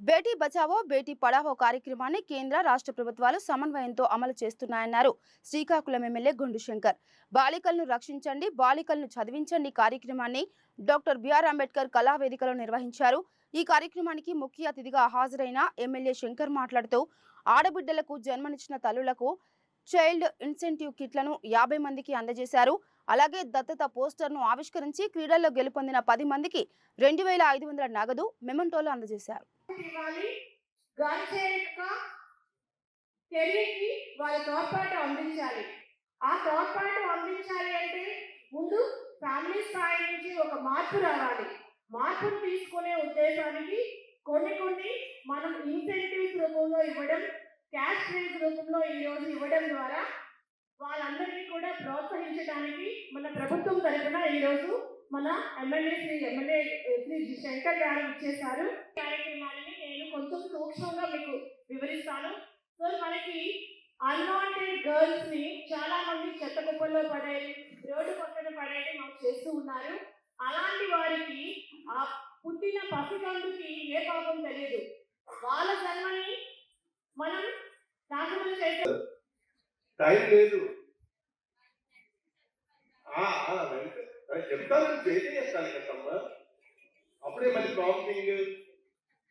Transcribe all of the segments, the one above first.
బేటీ బచావో బేటీ పడావో కార్యక్రమాన్ని కేంద్ర రాష్ట్ర ప్రభుత్వాలు సమన్వయంతో అమలు చేస్తున్నాయన్నారు శ్రీకాకుళం ఎమ్మెల్యే గుండు శంకర్. బాలికలను రక్షించండి, బాలికలను చదివించండి కార్యక్రమాన్ని డాక్టర్ బిఆర్ అంబేద్కర్ కళావేదికలో నిర్వహించారు. ఈ కార్యక్రమానికి ముఖ్య అతిథిగా హాజరైన ఎమ్మెల్యే శంకర్ మాట్లాడుతూ ఆడబిడ్డలకు జన్మనిచ్చిన తల్లులకు చైల్డ్ ఇన్సెంటివ్ కిట్లను 50 మందికి అందజేశారు. అలాగే దత్తత పోస్టర్ను ఆవిష్కరించి క్రీడల్లో గెలుపొందిన 10 మందికి 2500 నగదు మెమెంటోలు అందజేశారు. వాళ్ళ తోడ్పాటు అందించాలి. ఆ తోడ్పాటు అందించాలి అంటే ముందు ఫ్యామిలీ స్థాయి నుంచి ఒక మార్పు రావాలి. మార్పును తీసుకునే ఉద్దేశానికి కొన్ని మనం ఇన్సెంటివ్స్ రూపంలో ఇవ్వడం, క్యాష్ ప్రైజ్ రూపంలో ఈరోజు ఇవ్వడం ద్వారా వాళ్ళందరినీ కూడా ప్రోత్సహించడానికి మన ప్రభుత్వం తరఫున ఈరోజు మన ఎమ్మెల్యే శ్రీ శంకర్ గారు ఇచ్చేశారు. కార్యక్రమాలని నేను కొంచెం సూక్ష్మంగా మీకు వివరిస్తాను. సో మనకి అన్వాంటెడ్ గర్ల్స్ ని చాలా మంది చెత్త కుప్పల్లో పడేది, రోడ్డు పక్కన పడేది మాకు చేస్తూ ఉన్నారు. అలాంటి వారికి ఆ పుట్టిన పసికందుకి ఏ పాపం తెలియదు. వాళ్ళ జన్మని మనం నాశనం చేసే టైం లేదు. చెప్తాను చేస్తాను కదమ్మా. అప్పుడే మరి ప్రాంప్టింగ్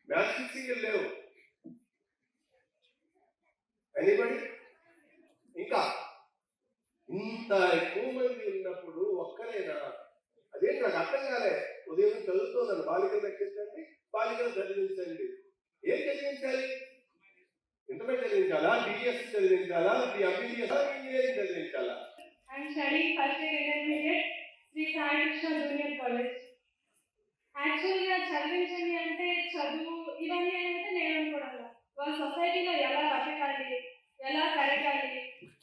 మ్యాథ్స్ ఫిక్సింగ్ లేవు. ఎనీబడి ఇంకా ఇంత ఎక్కువ మంది ఉన్నప్పుడు ఒక్కరేనా? అదేంటి నాకు అర్థం కాలే. ఉదయం చదువుతున్నాను, బాలికలు రక్షించండి, బాలికలు చదివించండి. ఏం చదివించాలి? ఇంటర్మీడియట్ చదివించాలా, బిఎస్ చదివించాలా, ఎంబీబీఎస్, ఇంజనీరింగ్ చదివించాలా? I'm studying first year intermediate Sri Sai Krishna Junior College. యాక్చువల్గా చదివించండి అంటే చదువు ఇవన్నీ అంటే నేను అనుకోవడం వాళ్ళ సొసైటీలో ఎలా బతకాలి, ఎలా పెరగాలి,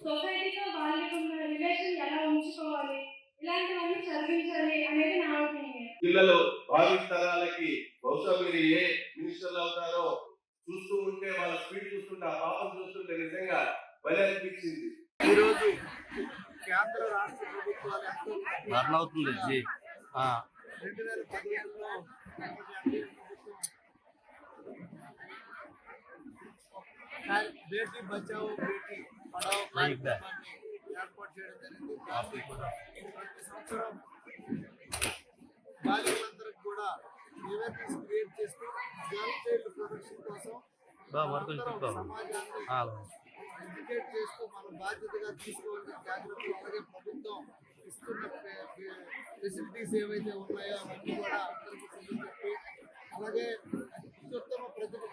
సొసైటీతో వాళ్ళకి ఉన్న రిలేషన్ ఎలా ఉంచుకోవాలి, ఇలాంటివన్నీ చదివించాలి అనేది నా ఒపీనియన్. పిల్లలు భావి తరాలకి బహుశా మీరు ఏ మినిస్టర్లు అవుతారో చూస్తూ ఉంటే, వాళ్ళ స్పీడ్ చూస్తుంటే, ఆ పాపం చూస్తుంటే నిజంగా భలే అనిపించింది. ఈరోజు కేంద్ర రాష్ట్ర ప్రభుత్వాలు అవుతుంది 2015లో బేటీ బచావో బేటీ పడావో కార్యక్రమాన్ని ఏర్పాటు చేయడం జరిగింది. ప్రతి సంవత్సరం బాలికలందరికీ కూడా అవేర్నెస్ క్రియేట్ చేస్తూ గర్ల్ చైల్డ్ ప్రొటెక్షన్ కోసం సమాజాన్ని ఎడ్యుకేట్ చేస్తూ మన బాధ్యతగా తీసుకోవాల్సిన జాగ్రత్తలు, అలాగే ప్రభుత్వం ఇస్తున్న ఫెసిలిటీస్ ఏవైతే ఉన్నాయో అవన్నీ కూడా అందరికీ తెలియజెప్పి, అలాగే అత్యుత్తమ ప్రతిభ